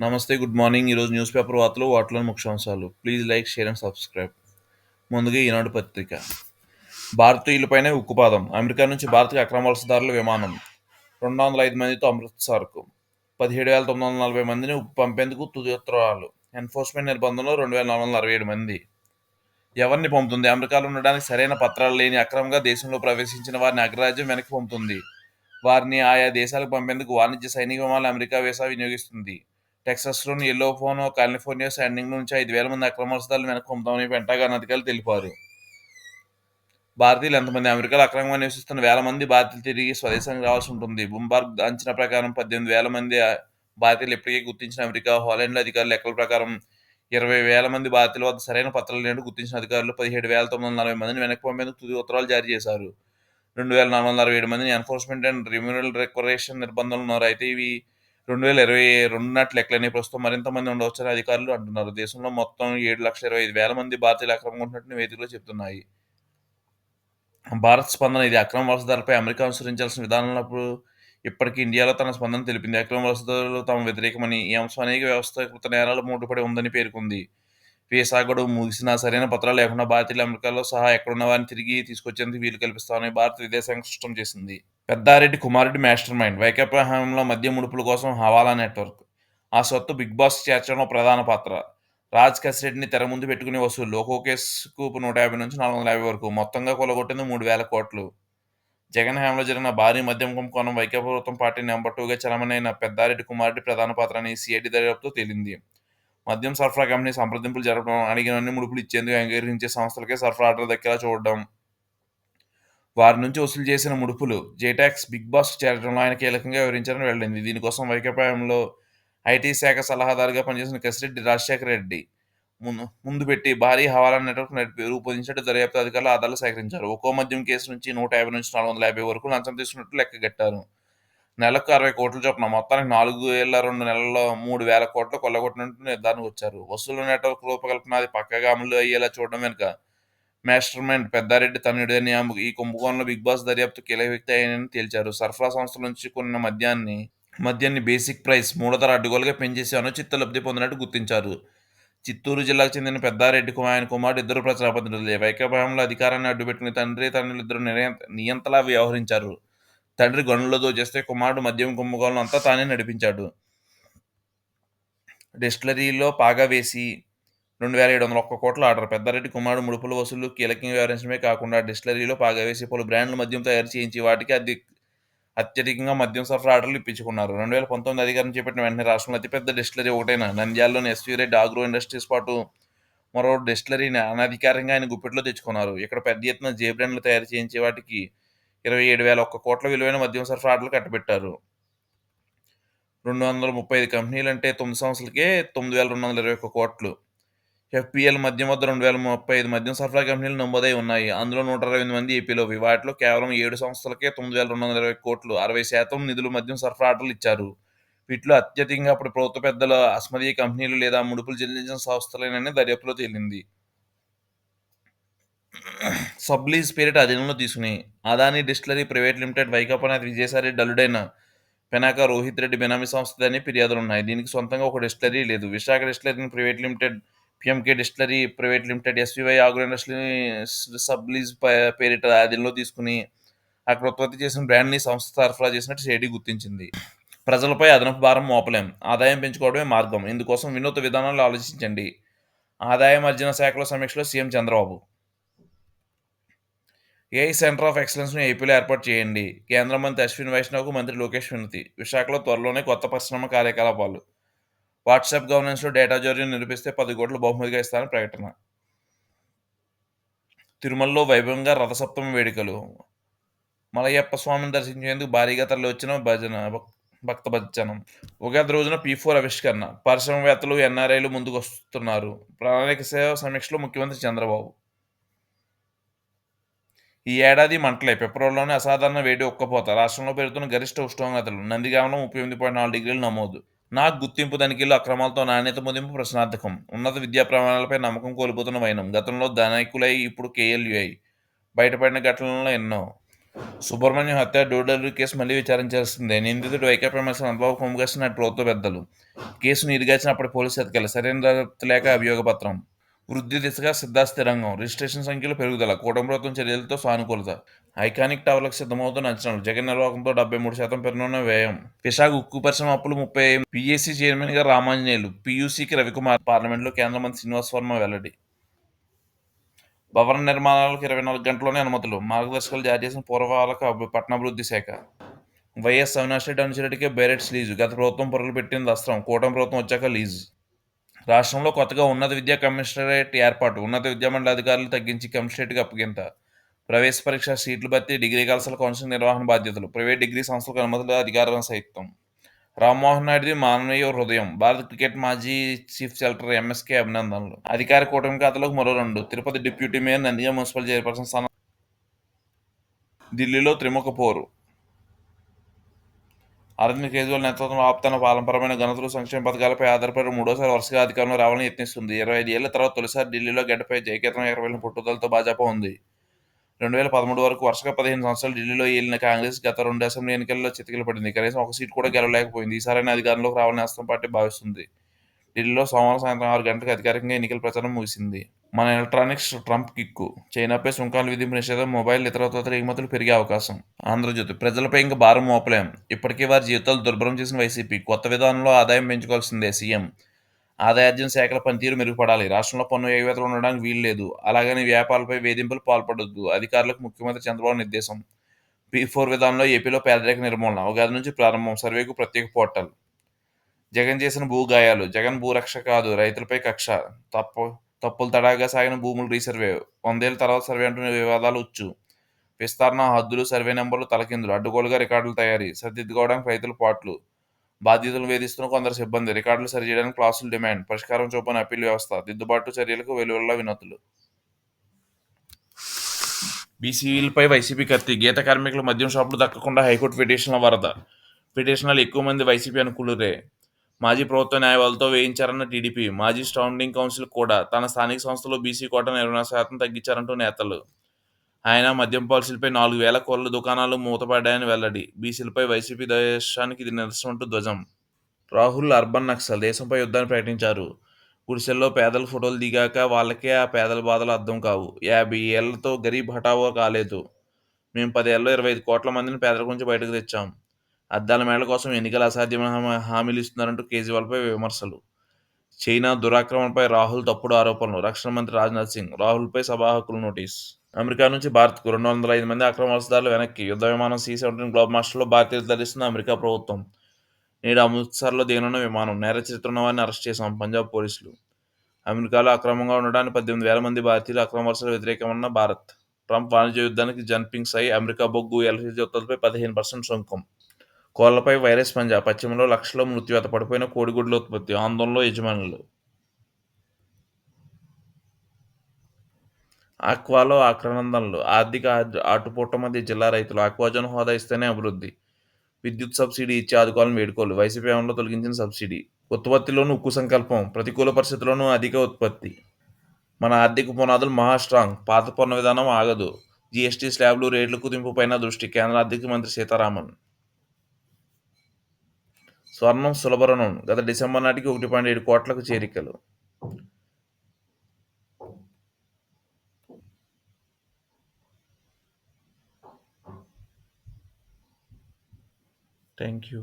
నమస్తే, good morning. ఈరోజు news paper వార్తలోని ముఖ్యాంశాలు. Please like, share and subscribe. ముందుగా ఈనాడు పత్రిక. భారతీయులపైనే ఉక్కుపాదం. అమెరికా నుంచి భారత్కి అక్రమ వలసదారుల విమానం 205 మందితో అమృత్సర్కు. 17,940 మందిని పంపేందుకు తుది ఉత్తర్వులు. ఎన్ఫోర్స్మెంట్ నిర్బంధంలో 2,467 మంది. ఎవరిని పంపుతుంది? అమెరికాలో ఉండడానికి సరైన పత్రాలు లేని అక్రమంగా దేశంలో ప్రవేశించిన వారిని అగ్రరాజ్యం వెనక్కి పంపుతుంది. వారిని ఆయా దేశాలకు పంపేందుకు వాణిజ్య సైనిక విమానాలు అమెరికా వీసా వినియోగిస్తుంది. టెక్సాస్లోని ఎల్లోఫోన్, కాలిఫోర్నియా స్టాండింగ్ నుంచి 5,000 మంది అక్రమ వలసదారులను వెనక్కి పంపుతామని పెంటగాన్ అధికారులు తెలిపారు. భారతీయులు ఎంతమంది? అమెరికాలో అక్రమంగా నివసిస్తున్న 1,000 మంది భారతీయులు తిరిగి స్వదేశానికి రావాల్సి ఉంటుంది. బ్లూంబర్గ్ అంచనా ప్రకారం 18,000 మంది భారతీయులు ఇప్పటికే గుర్తించిన అమెరికా, హాలండ్ అధికారుల లెక్కల ప్రకారం 20,000 మంది భారతీయుల వద్ద సరైన పత్రాలు లేనట్టు గుర్తించిన అధికారులు 17,940 మందిని వెనక్కి పంపేందుకు తుది ఉత్తర్వులు జారీ చేశారు. 2,467 మందిని ఎన్ఫోర్స్మెంట్ అండ్ రిమ్యూనల్ రిక్వరేషన్ నిర్బంధంలో ఉన్నారు. అయితే ఇవి 2022 నాటి లెక్కలని. ప్రస్తుతం మరింత మంది ఉండవచ్చని అధికారులు అంటున్నారు. దేశంలో మొత్తం 7,25,000 మంది భారతీయులు అక్రమంగా ఉంటున్నట్టు నివేదికలు చెబుతున్నాయి. భారత్ స్పందన. ఇది అక్రమ వలసదారులపై అమెరికా అనుసరించాల్సిన విధానాలప్పుడు ఇప్పటికీ ఇండియాలో తన స్పందన తెలిపింది. అక్రమ వలసదారులు తమ వ్యతిరేకమని, ఈ అంశం అనేక వ్యవస్థీకృత నేరాలు ముడిపడి ఉందని పేర్కొంది. వీసా గడువు ముగిసినా సరైన పత్రాలు లేకుండా భారతీయులు అమెరికాలో సహా ఎక్కడున్న వారిని తిరిగి తీసుకొచ్చేందుకు వీలు కల్పిస్తామని భారత విదేశాంగ స్పష్టం చేసింది. పెద్దారెడ్డి కుమారుడి మాస్టర్ మైండ్. వైకాపా హయాంలో మద్యం ముడుపుల కోసం హవాలా నెట్వర్క్. ఆ సొత్తు బిగ్ బాస్ చేర్చడంలో ప్రధాన పాత్ర. రాజ్ కసిరెడ్డిని తెర ముందు పెట్టుకునే వసూళ్లు. ఒక్కో కేసుకు 150 నుంచి 450 వరకు. మొత్తంగా కొల్లగొట్టింది 3,000 కోట్లు. జగన్ హయాంలో జరిగిన భారీ మద్యం కుంభకోణం వైకాపా ప్రభుత్వం పార్టీ నెంబర్ 2గా చలామణైన పెద్దారెడ్డి కుమారుడి ప్రధాన పాత్ర అని సిఐడి దర్యాప్తులో తేలింది. మద్యం సరఫరా కంపెనీ సంప్రదింపులు జరపడం, అడిగినన్ని ముడుపులు ఇచ్చేందుకు అంగీకరించే సంస్థలకే సరఫరా ఆర్డర్ దక్కేలా చూడడం, వారి నుంచి వసూలు చేసిన ముడుపులు జేటాక్స్ బిగ్ బాస్ చేరడంలో ఆయన కీలకంగా వివరించారని వెల్లడింది. దీనికోసం వైకాపా హయాంలో ఐటీ శాఖ సలహాదారుగా పనిచేసిన కసిరెడ్డి రాజశేఖర రెడ్డి ముందు పెట్టి భారీ హవాలా నెట్వర్క్ రూపొందించినట్టు దర్యాప్తు అధికారులు ఆధారాలు సేకరించారు. ఒక్కో మద్యం కేసు నుంచి 150 నుంచి 450 వరకు లంచం తీసుకున్నట్టు లెక్కగట్టారు. నెలకు 60 కోట్ల చొప్పున మొత్తానికి 4 ఏళ్ల 2 నెలల్లో 3,000 కోట్లు కొల్లగొట్టినట్టు నిర్ధారణకు వచ్చారు. వసూలు నెట్వర్క్ రూపకల్పన అది పక్కగా అమలు అయ్యేలా చూడడం వెనుక మాస్టర్ మైండ్ పెద్దారెడ్డి తనయుడని, ఈ కుంభకోణంలో బిగ్ బాస్ దర్యాప్తు కీలక వ్యక్తి ఆయనని తేల్చారు. సరఫరా సంస్థల నుంచి కొన్న మద్యాన్ని బేసిక్ ప్రైస్ 3 ధర అడ్డగోలుగా పెంచేసి అనుచిత లబ్ధి పొందినట్టు గుర్తించారు. చిత్తూరు జిల్లాకు చెందిన పెద్దారెడ్డి ఆయన కుమారుడు ఇద్దరు ప్రజాప్రతినిధులే. వైకాపా హయాంలో అధికారాన్ని అడ్డుపెట్టుకుని తండ్రి, తనయులిద్దరూ నియంతలా వ్యవహరించారు. తండ్రి గనుల్లో దోచేస్తే కుమారుడు మద్యం కుంభకోణం అంతా తానే నడిపించాడు. డిస్టిలరీలో పాగా వేసి 2,701 కోట్ల ఆర్డర్. పెద్దారెడ్డి కుమారుడు ముడుపుల వసూలు కీలకంగా వ్యవహరించడమే కాకుండా డిస్టిలరీలో పాగా వేసి పలు బ్రాండ్ల మద్యం తయారు చేయించి వాటికి అత్యధికంగా మద్యం సరఫరా ఆర్డర్లు ఇప్పించుకున్నారు. 2019 అధికారం చేపట్టిన వెంటనే రాష్ట్రంలో అతిపెద్ద డిస్టిలరీ ఒకటైన నంద్యాలలోని ఎస్వీ రెడ్డి ఆగ్రో ఇండస్ట్రీస్ పాటు మరో డిస్టిలరీని అనధికారంగా ఆయన గుప్పిట్లో తెచ్చుకున్నారు. ఇక్కడ పెద్ద ఎత్తున జే బ్రాండ్లు తయారు చేయించే వాటికి 27,001 కోట్ల విలువైన మద్యం సరఫరా ఆర్డర్లు కట్టబెట్టారు. 235 కంపెనీలంటే 9 సంవత్సరాలకే 9,221 కోట్లు. ఎఫ్పీఎల్ మద్యం వద్ద 2,035 మద్యం సరఫరా కంపెనీలు నమోదై ఉన్నాయి. అందులో 128 మంది ఏపీలోవి. వాటిలో కేవలం 7 సంస్థలకే 9,220 కోట్లు, 60% నిధులు మద్యం సరఫరా ఆర్డర్లు ఇచ్చారు. వీటిలో అత్యధికంగా అప్పుడు ప్రభుత్వ పెద్దల అస్మదీయ కంపెనీలు లేదా ముడుపులు చెల్లించిన సంస్థలేనని దర్యాప్తులో తేలింది. సబ్లీజ్ పేరిట అధీనంలో తీసుకుని Adani distillery private limited Vaikapa నేత విజయసాయిరెడ్డి అల్లుడైన పెనాక రోహిత్ రెడ్డి బినామీ సంస్థదని ఫిర్యాదులున్నాయి. దీనికి సొంతంగా ఒక డిస్టిలరీ లేదు. విశాఖ డిస్టిలరీని private limited, P M K distillery private limited, S V Y agro industry sublease పేరిట అధీనంలో తీసుకుని అక్కడ ఉత్పత్తి చేసిన బ్రాండ్ని సంస్థ సరఫరా చేసినట్టు సిఐడి గుర్తించింది. ప్రజలపై అదనపు భారం మోపలేం, ఆదాయం పెంచుకోవడమే మార్గం. ఇందుకోసం వినూత్న విధానాలు ఆలోచించండి. ఆదాయం అర్జన శాఖలో సమీక్షలో C M Chandrababu. A I centre of ఎక్సలెన్స్ను ఏపీలో ఏర్పాటు చేయండి. కేంద్ర మంత్రి అశ్విన్ వైష్ణవ్కు మంత్రి లోకేష్ వినతి. విశాఖలో త్వరలోనే కొత్త పరిశ్రమ కార్యకలాపాలు. వాట్సాప్ గవర్నెన్స్లో డేటా జోర్యం నిరూపిస్తే 10 కోట్లు బహుమతిగా ఇస్తారని ప్రకటన. తిరుమలలో వైభవంగా రథసప్తమి వేడుకలు. మలయప్ప స్వామిని దర్శించేందుకు భారీగా తరలివచ్చిన భక్త భజనం. ఉగాది రోజున P4 ఆవిష్కరణ. పరిశ్రమవేత్తలు, ఎన్ఆర్ఐలు ముందుకొస్తున్నారు. ప్రణాళిక సమీక్షలో ముఖ్యమంత్రి చంద్రబాబు. ఈ ఏడాది మంటలే. ఫిబ్రవరిలోనే అసాధారణ వేడి ఉక్కపోత. రాష్ట్రంలో పెరుగుతున్న గరిష్ట ఉష్ణోగ్రతలు. నందిగామలో 38.4 డిగ్రీలు నమోదు. నాక్ గుర్తింపు తనిఖీల్లో అక్రమాలతో నాణ్యత మదింపు ప్రశ్నార్థకం. ఉన్నత విద్యా ప్రమాణాలపై నమ్మకం కోల్పోతున్న వైనం. గతంలో ధనికులై ఇప్పుడు కేఎల్యుఐ. బయటపడిన ఘటనల్లో ఎన్నో. సుబ్రహ్మణ్యం హత్య డోడర్లు కేసు మళ్లీ విచారించాల్సిందే. నిందితుడు వైకాపా ఎమ్మెల్సీ చంద్రబాబు కొమ్ముగేసిన నాటి ప్రభుత్వ పెద్దలు. కేసును నీరుగార్చిన అప్పటి పోలీసు అధికారులు. సరైన దర్యాప్తు లేక అభియోగ పత్రం. వృద్ధి దిశగా సిద్ధాస్తి రంగం. రిజిస్ట్రేషన్ సంఖ్యలో పెరుగుదల. కూటమి ప్రభుత్వం చర్యలతో సానుకూలత. ఐకానిక్ టవర్లకు సిద్ధమవుతున్న అంచనాలు. జగన్ నిర్వాహకంతో 73% పెరగనున్న వ్యయం. విశాఖ ఉక్కు పరిశ్రమ అప్పులు 30. పీఏసీ చైర్మన్గా రామాంజనేయులు. పీయూసీకి రవికుమార్. పార్లమెంట్లో కేంద్ర మంత్రి శ్రీనివాస్ వర్మ వెల్లడి. భవన నిర్మాణాలకు 24 గంటల్లోనే అనుమతులు. మార్గదర్శకాలు జారీ చేసిన పురపాలక పట్టణాభివృద్ధి శాఖ. వైఎస్ అవినాష్ రెడ్డి అనుచరుడికే బైరెట్స్ లీజు. గత ప్రభుత్వం పొరలు పెట్టింది అస్త్రం. కూటమి ప్రభుత్వం వచ్చాక లీజు. రాష్ట్రంలో కొత్తగా ఉన్నత విద్యా కమిషనరేట్ ఏర్పాటు. ఉన్నత విద్యామండలి అధికారులు తగ్గించి కమిషనరేట్కి అప్పగింత. ప్రవేశ పరీక్ష సీట్లు భర్తీ. డిగ్రీ కళాశాల కౌన్సిలింగ్ నిర్వహణ బాధ్యతలు. ప్రైవేట్ డిగ్రీ సంస్థలకు అనుమతులు అధికారం సైతం. రామ్మోహన్ నాయుడుది మానవీయ హృదయం. భారత క్రికెట్ మాజీ చీఫ్ సెలెక్టర్ ఎంఎస్కే అభినందనలు. అధికార కూటమి ఖాతాలోకి మరో 2. Tirupati deputy mayor, Nandyal municipal chairperson స్థానం. ఢిల్లీలో త్రిముఖ పోరు. అరవింద్ కేజ్రీవాల్ నేతృత్వంలో ఆప్ తన పాలనపరమైన ఘనతలు, సంక్షేమ పథకాలపై ఆధారపడి మూడోసారి వరుసగా అధికారంలో రావాలని యత్నిస్తుంది. 25 ఏళ్ల తర్వాత తొలిసారి ఢిల్లీలో గడ్డపై జయకేతనం ఎగరవేసిన పట్టుదలతో భాజపా ఉంది. 2013 వరకు వరుసగా 15 సంవత్సరాలు ఢిల్లీలో ఏలిన కాంగ్రెస్ గత 2 అసెంబ్లీ ఎన్నికల్లో చితికిల పడింది. కనీసం ఒక సీటు కూడా గెలవలేకపోయింది. ఈసారైనా అధికారంలోకి రావాలని అస్తం పార్టీ భావిస్తుంది. ఢిల్లీలో సోమవారం సాయంత్రం 6 గంటలకు అధికారికంగా ఎన్నికల ప్రచారం ముగిసింది. మన ఎలక్ట్రానిక్స్ ట్రంప్ కిక్కు. చైనాపై సుంకాలు విధింపు నిషేధం. మొబైల్, ఇతర ఉత్పత్తుల ఎగుమతులు పెరిగే అవకాశం. ఆంధ్రజ్యోతి. ప్రజలపై ఇంక భారం మోపలేం. ఇప్పటికే వారి జీవితాలు దుర్భరం చేసిన వైసీపీ. కొత్త విధానంలో ఆదాయం పెంచుకోవాల్సిందే. సీఎం. ఆదాయార్జన శాఖల పనితీరు మెరుగుపడాలి. రాష్ట్రంలో పన్ను ఎగవేతలు ఉండడానికి వీల్లేదు. అలాగని వ్యాపారాలపై వేధింపులు పాల్పడొద్దు. అధికారులకు ముఖ్యమంత్రి చంద్రబాబు నిర్దేశం. P4 విధానంలో ఏపీలో పేదరిక నిర్మూలన. ఉగాది నుంచి ప్రారంభం. సర్వేకు ప్రత్యేక పోర్టల్. జగన్ చేసిన భూ గాయాలు. జగన్ భూరక్ష కాదు, రైతులపై కక్ష. తప్పులు తడాగా సాగిన భూములు రీసర్వే. 100 ఏళ్ల తర్వాత సర్వే అంటున్న వివాదాలు ఉచ్చు. విస్తరణ, హద్దులు, సర్వే నెంబర్లు తలకిందులు. అడ్డగోలుగా రికార్డుల తయారీ. సరిదిద్దుకోవడానికి రైతుల పాట్లు. బాధ్యతలు వేధిస్తున్న కొందరు సిబ్బంది. రికార్డులు సరిచేయడానికి క్లాసులు డిమాండ్. పరిష్కారం చూపని అప్పీల్ వ్యవస్థ. దిద్దుబాటు చర్యలకు వెలువెల్లా వినతులు. బీసీలపై వైసీపీ కత్తి. గీత కార్మికుల మద్యం షాపులు దక్కకుండా హైకోర్టు పిటిషన్ల వరద. పిటిషనర్లు ఎక్కువ మంది వైసీపీ అనుకూలురే. మాజీ ప్రభుత్వ న్యాయవాదులతో వేయించారన్న టీడీపీ. మాజీ స్టాండింగ్ కౌన్సిల్ కూడా తన స్థానిక సంస్థలో బీసీ కోటాను 24% తగ్గించారంటూ నేతలు. ఆయన మద్యం పాలసీలపై 4,000 కోళ్ల దుకాణాలు మూతపడ్డాయని వెల్లడి. బీసీలపై వైసీపీ దేశానికి ఇది నిదర్శనం అంటూ ధ్వజం. రాహుల్ అర్బన్ నక్సల్. దేశంపై యుద్ధాన్ని ప్రకటించారు. గుడిసెల్లో పేదల ఫోటోలు దిగాక వాళ్ళకే ఆ పేదల బాధలు అర్థం కావు. 50 ఏళ్లతో గరీబ్ హఠావో కాలేదు. మేము 10 ఏళ్లలో 25 కోట్ల మందిని పేదరికం నుంచి బయటకు తెచ్చాం. అద్దాల మేడల కోసం ఎన్నికలు అసాధ్యమైన హామీలు ఇస్తున్నారంటూ కేజ్రీవాల్పై విమర్శలు. చైనా దురాక్రమణపై రాహుల్ తప్పుడు ఆరోపణలు. రక్షణ మంత్రి రాజ్నాథ్ సింగ్. రాహుల్పై సభా హక్కులు నోటీస్. అమెరికా నుంచి భారత్కు 205 మంది అక్రమ వలసదారులు వెనక్కి. యుద్ధ విమానం C-17 గ్లోబ్ మాస్టర్లో భారతీయులు తరలిస్తున్న అమెరికా ప్రభుత్వం. నేడు అమృత్సర్లో దిగనున్న విమానం. నేర చరిత్ర ఉన్న వారిని అరెస్ట్ చేశాం. పంజాబ్ పోలీసులు. అమెరికాలో అక్రమంగా ఉండడానికి 18,000 మంది భారతీయులు. అక్రమ వలసలు వ్యతిరేకమన్న భారత్. ట్రంప్ వాణిజ్య యుద్ధానికి జిన్పింగ్ సై. అమెరికా బొగ్గు, ఎల్పీజీ ఉత్పత్తులపై 15% సుంకం. కోళ్లపై వైరస్ పంజా. పశ్చిమలో లక్షల్లో మృత్యువాత. పడిపోయిన కోడిగుడ్ల ఉత్పత్తి. ఆందోళనలో యజమానులు. ఆక్వాలో ఆక్రందనలు. ఆర్థిక ఆటుపోట్ల మధ్య జిల్లా రైతులు. ఆక్వాజోన్ హోదా ఇస్తేనే అభివృద్ధి. విద్యుత్ సబ్సిడీ ఇచ్చి ఆదుకోవాలని వేడుకోలు. వైసీపీ హయాంలో తొలగించిన సబ్సిడీ. ఉత్పత్తిలోనూ ఉక్కు సంకల్పం. ప్రతికూల పరిస్థితుల్లోనూ అధిక ఉత్పత్తి. మన ఆర్థిక పునాదులు మహా స్ట్రాంగ్. పాత పన్ను విధానం ఆగదు. జీఎస్టీ స్లాబ్లు, రేట్ల కుదింపుపైన దృష్టి. కేంద్ర ఆర్థిక మంత్రి సీతారామన్. స్వర్ణం సులభ రుణం. గత డిసెంబర్ నాటికి 1.7 కోట్లకు చేరికలు. Thank you.